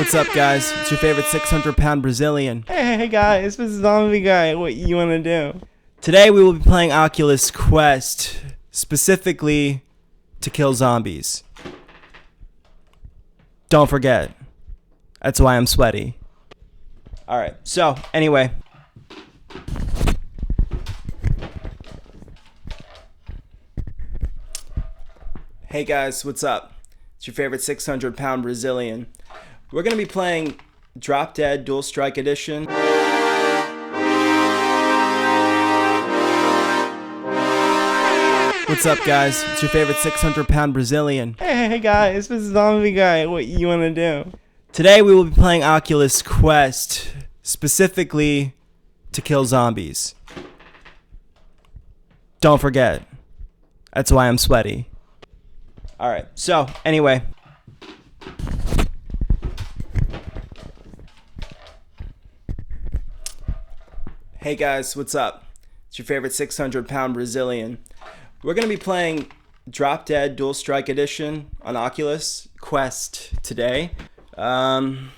What's up, guys? It's your favorite 600-pound Brazilian. Hey guys, this is Zombie Guy. What you wanna do? Today we will be playing Oculus Quest, specifically to kill zombies. Don't forget, that's why I'm sweaty. Alright, so, anyway. Hey guys, what's up? It's your favorite 600-pound Brazilian. We're going to be playing Drop Dead Dual Strike Edition. What's up, guys? It's your favorite 600-pound Brazilian. Hey guys, this is Zombie Guy. What you wanna do? Today we will be playing Oculus Quest, specifically to kill zombies. Don't forget, that's why I'm sweaty. Alright, so, anyway. Hey guys, what's up? It's your favorite 600-pound Brazilian. We're going to be playing Drop Dead Dual Strike Edition on Oculus Quest today. I'm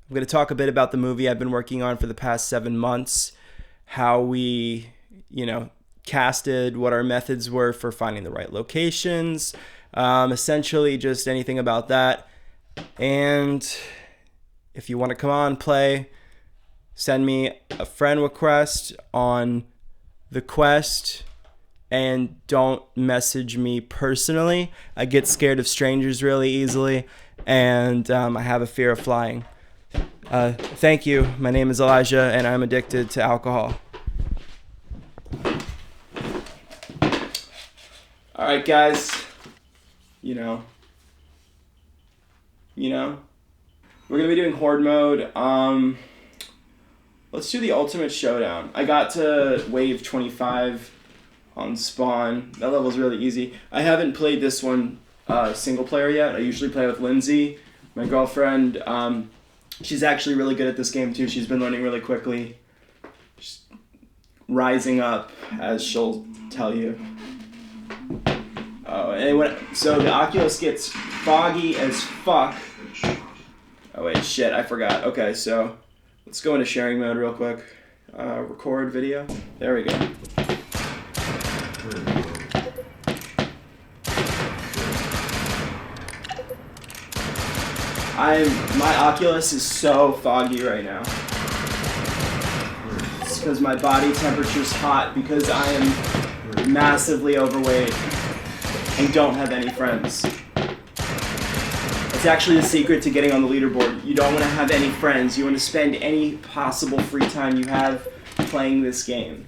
going to talk a bit about the movie I've been working on for the past 7 months, how we, casted, what our methods were for finding the right locations, essentially just anything about that. And if you want to come on, play, send me a friend request on the Quest, and don't message me personally. I get scared of strangers really easily, and I have a fear of flying. Thank you. My name is Elijah, and I'm addicted to alcohol. All right, guys. We're gonna be doing horde mode. Let's do the ultimate showdown. I got to wave 25 on spawn. That level's really easy. I haven't played this one single player yet. I usually play with Lindsay, my girlfriend. She's actually really good at this game too. She's been learning really quickly. Just rising up, as she'll tell you. Oh, and so the Oculus gets foggy as fuck. Oh wait, shit, I forgot. Okay, so let's go into sharing mode real quick. Record video. There we go. My Oculus is so foggy right now. It's because my body temperature's hot because I am massively overweight and don't have any friends. It's actually the secret to getting on the leaderboard. You don't want to have any friends. You want to spend any possible free time you have playing this game.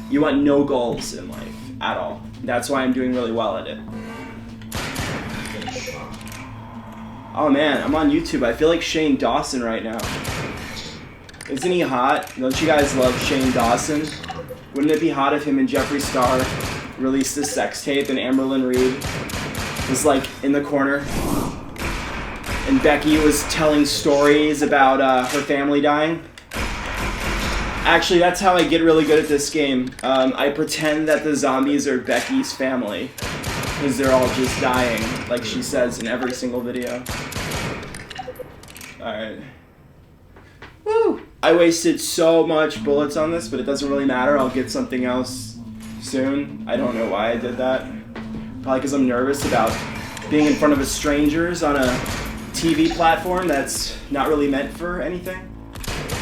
You want no goals in life at all. That's why I'm doing really well at it. Oh man, I'm on YouTube. I feel like Shane Dawson right now. Isn't he hot? Don't you guys love Shane Dawson? Wouldn't it be hot if him and Jeffree Star released a sex tape and Amberlynn Reed was like in the corner and Becky was telling stories about her family dying? Actually, that's how I get really good at this game. I pretend that the zombies are Becky's family because they're all just dying, like she says in every single video. Alright. Woo! I wasted so much bullets on this, but it doesn't really matter. I'll get something else soon. I don't know why I did that. Probably because I'm nervous about being in front of strangers on a TV platform that's not really meant for anything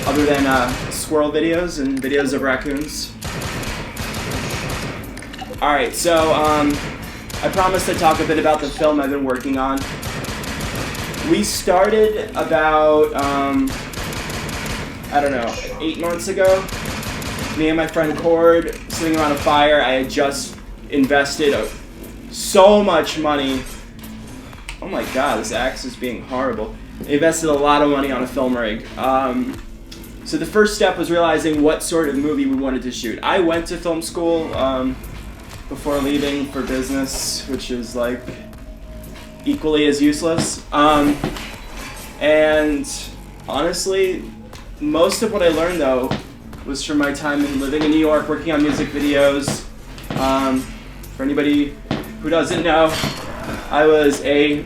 other than squirrel videos and videos of raccoons. Alright, so I promised to talk a bit about the film I've been working on. We started about, 8 months ago. Me and my friend Cord sitting around a fire. I had just invested so much money. Oh my god, this axe is being horrible. I invested a lot of money on a film rig. So the first step was realizing what sort of movie we wanted to shoot. I went to film school before leaving for business, which is like equally as useless. And honestly, most of what I learned though was from my time living in New York, working on music videos. For anybody who doesn't know, I was a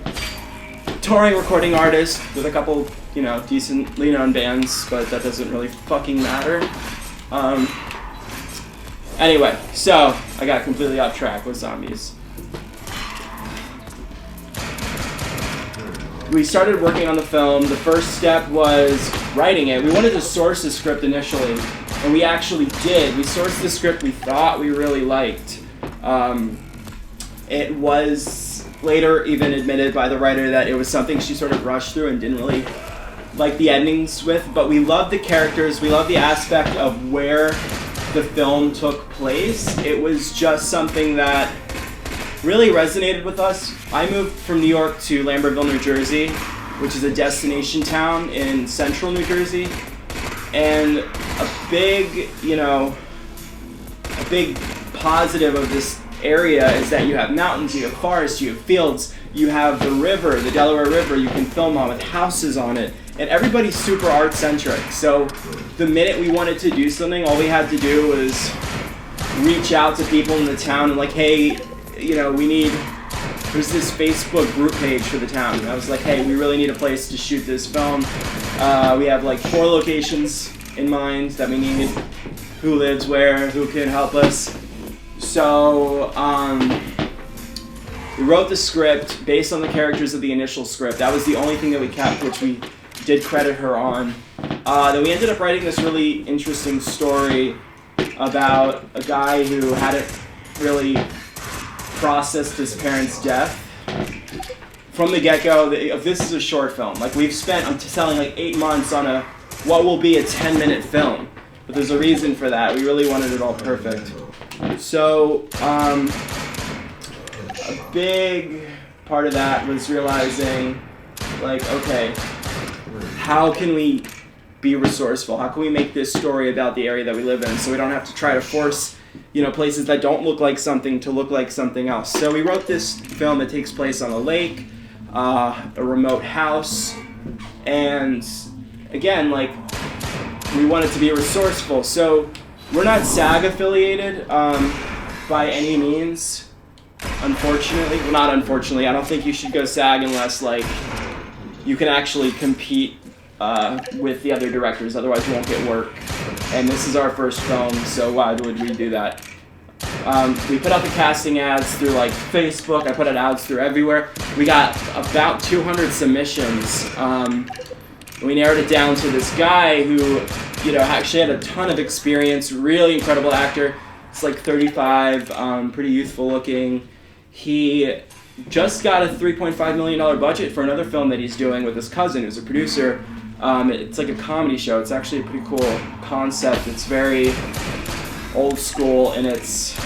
touring recording artist with a couple, you know, decently known bands, but that doesn't really fucking matter. Anyway, so I got completely off track with zombies. We started working on the film. The first step was writing it. We wanted to source the script initially, and we actually did. We sourced the script we thought we really liked. It was later even admitted by the writer that it was something she sort of rushed through and didn't really like the endings with, but we loved the characters. We loved the aspect of where the film took place. It was just something that really resonated with us. I moved from New York to Lambertville, New Jersey, which is a destination town in central New Jersey. And a big, a big positive of this area is that you have mountains, you have forests, you have fields, you have the river, the Delaware River, you can film on with houses on it. And everybody's super art-centric. So the minute we wanted to do something, all we had to do was reach out to people in the town and like, hey, there's this Facebook group page for the town. And I was like, hey, we really need a place to shoot this film. We have like 4 locations in mind that we need. Who lives where, who can help us. So we wrote the script based on the characters of the initial script. That was the only thing that we kept, which we did credit her on. Then we ended up writing this really interesting story about a guy who hadn't really processed his parents' death. From the get-go, this is a short film. Like I'm selling like 8 months on what will be a 10-minute film. But there's a reason for that. We really wanted it all perfect. So a big part of that was realizing, like, okay, how can we be resourceful? How can we make this story about the area that we live in so we don't have to try to force, places that don't look like something to look like something else? So we wrote this film that takes place on a lake, a remote house, and again, like, we wanted to be resourceful. So we're not SAG affiliated by any means, unfortunately. Well, not unfortunately. I don't think you should go SAG unless, like, you can actually compete with the other directors, otherwise you won't get work. And this is our first film, so why would we do that? We put out the casting ads through like Facebook. I put out ads through everywhere. We got about 200 submissions. We narrowed it down to this guy who, actually had a ton of experience, really incredible actor. It's like 35, pretty youthful looking. He just got a $3.5 million budget for another film that he's doing with his cousin, who's a producer. It's like a comedy show. It's actually a pretty cool concept. It's very old school, and it's...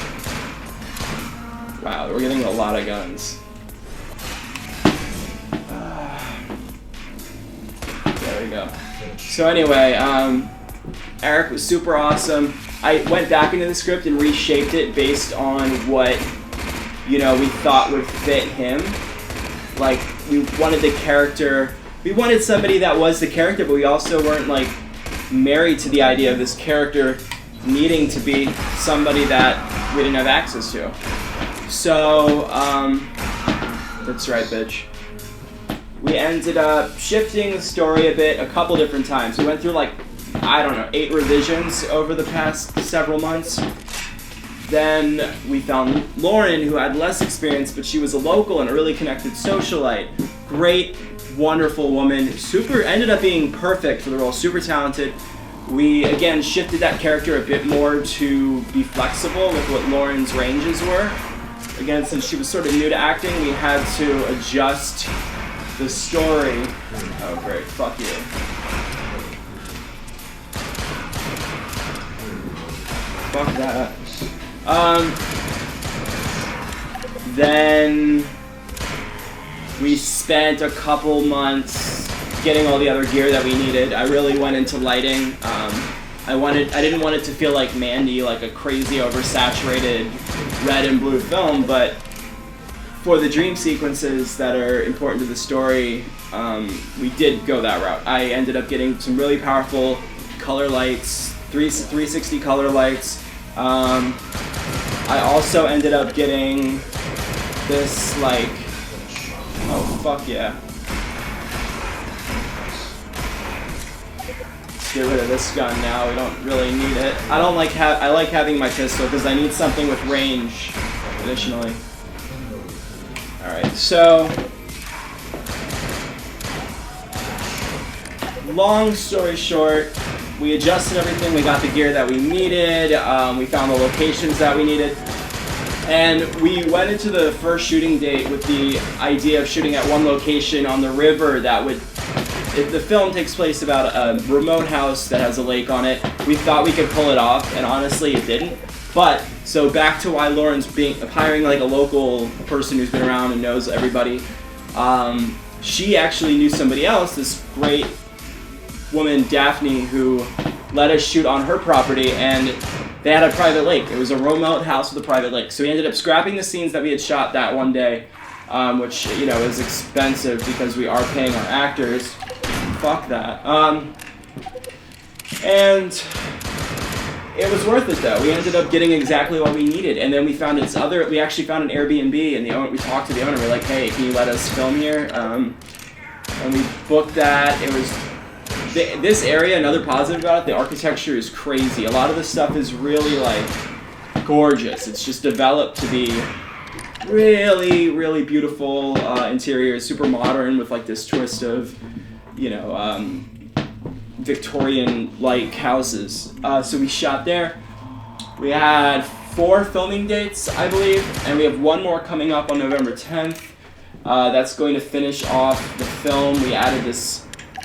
Wow, we're getting a lot of guns. There we go. So anyway, Eric was super awesome. I went back into the script and reshaped it based on what, we thought would fit him. Like, we wanted the character... We wanted somebody that was the character, but we also weren't, like, married to the idea of this character needing to be somebody that we didn't have access to. So, that's right, bitch. We ended up shifting the story a bit a couple different times. We went through, like, 8 revisions over the past several months. Then we found Lauren, who had less experience, but she was a local and a really connected socialite. Great, wonderful woman. Ended up being perfect for the role, super talented. We, again, shifted that character a bit more to be flexible with what Lauren's ranges were. Again, since she was sort of new to acting, we had to adjust the story. Oh, great. Fuck you. Fuck that. Then we spent a couple months getting all the other gear that we needed. I really went into lighting. I didn't want it to feel like Mandy, like a crazy oversaturated red and blue film, but for the dream sequences that are important to the story, we did go that route. I ended up getting some really powerful color lights, 360 color lights. I also ended up getting this, like, oh fuck yeah, get rid of this gun now. We don't really need it. I like having my pistol because I need something with range additionally. Alright, so long story short, we adjusted everything, we got the gear that we needed, we found the locations that we needed, and we went into the first shooting date with the idea of shooting at one location on the river that would, if the film takes place about a remote house that has a lake on it, we thought we could pull it off, and honestly it didn't. But, so back to why Lauren's hiring like a local person who's been around and knows everybody, she actually knew somebody else, this great woman, Daphne, who let us shoot on her property, and they had a private lake. It was a remote house with a private lake. So we ended up scrapping the scenes that we had shot that one day, which, you know, is expensive because we are paying our actors. Fuck that. And it was worth it though. We ended up getting exactly what we needed, and then we found we actually found an Airbnb, and we talked to the owner. We're like, hey, can you let us film here? And we booked that. It was this area. Another positive about it, the architecture is crazy. A lot of the stuff is really like gorgeous. It's just developed to be really, really beautiful interior, super modern with like this twist of, you know, Victorian-like houses. So we shot there. We had 4 filming dates, I believe, and we have one more coming up on November 10th. That's going to finish off the film.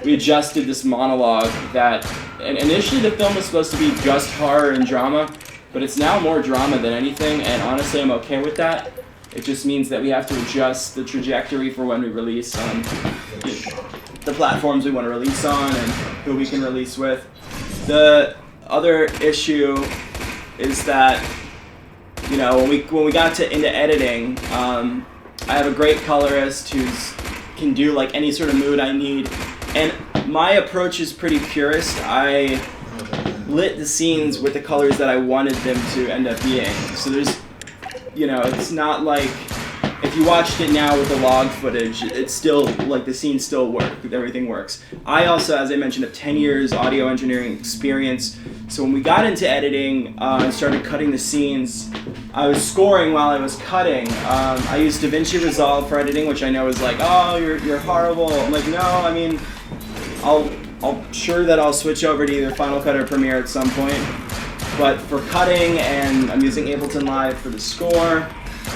We adjusted this monologue that, and initially the film was supposed to be just horror and drama, but it's now more drama than anything, and honestly I'm okay with that. It just means that we have to adjust the trajectory for when we release on the platforms we want to release on and who we can release with. The other issue is that, you know, when we got into editing, I have a great colorist who can do like any sort of mood I need, and my approach is pretty purist. I lit the scenes with the colors that I wanted them to end up being. So there's, you know, it's not like, if you watched it now with the log footage, it's still, like, the scenes still work, everything works. I also, as I mentioned, have 10 years audio engineering experience, so when we got into editing and started cutting the scenes, I was scoring while I was cutting. I used DaVinci Resolve for editing, which I know is like, oh, you're horrible. I'm like, no, I mean, I'm sure that I'll switch over to either Final Cut or Premiere at some point, but for cutting, and I'm using Ableton Live for the score,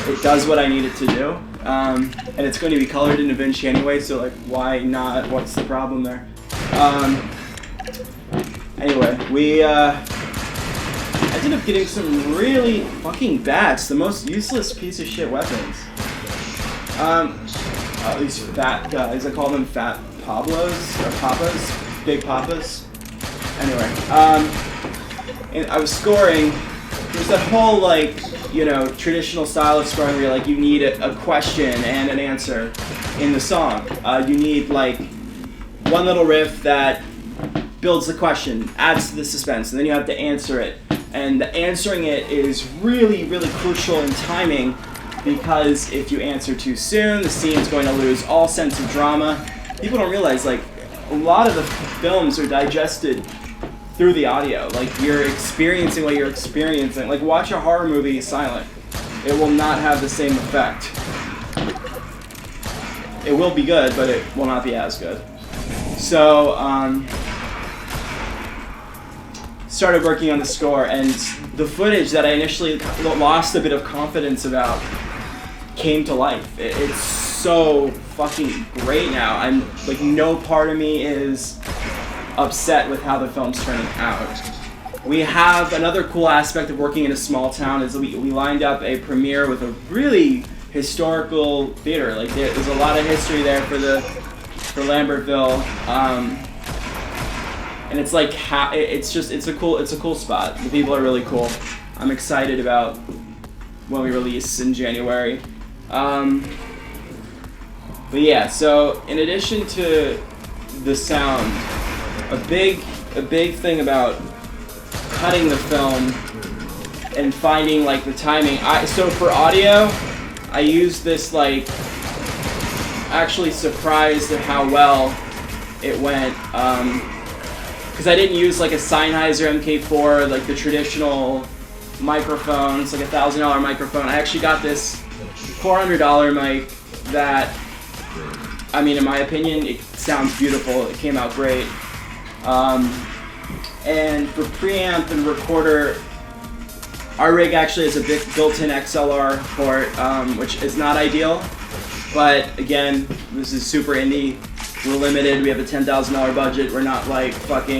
it does what I need it to do, and it's going to be colored in DaVinci anyway, so like, why not? What's the problem there? Anyway, we ended up getting some really fucking bats, the most useless piece of shit weapons. These fat guys, I call them Fat Pablos, or Papas, Big Papas. Anyway, and I was scoring. There's that whole, like, you know, traditional style of scoring where like you need a question and an answer in the song. You need like one little riff that builds the question, adds to the suspense, and then you have to answer it. And answering it is really, really crucial in timing, because if you answer too soon, the scene's going to lose all sense of drama. People don't realize, like, a lot of the films are digested through the audio. Like, you're experiencing what you're experiencing. Like, watch a horror movie silent. It will not have the same effect. It will be good, but it will not be as good. So, started working on the score, and the footage that I initially lost a bit of confidence about came to life. It's so fucking great now. I'm like, no part of me is upset with how the film's turning out. We have another cool aspect of working in a small town is we lined up a premiere with a really historical theater. Like, there's a lot of history there for Lambertville, and it's like it's a cool spot. The people are really cool. I'm excited about when we release in January. But yeah, so in addition to the sound, a big thing about cutting the film and finding like the timing. So for audio, I use this, like, actually surprised at how well it went, because I didn't use like a Sennheiser MK4, like the traditional microphones, like $1,000 microphone. I actually got this $400 mic that, I mean, in my opinion, it sounds beautiful. It came out great. And for preamp and recorder, our rig actually has a built-in XLR port, which is not ideal. But again, this is super indie. We're limited. We have a $10,000 budget. We're not like fucking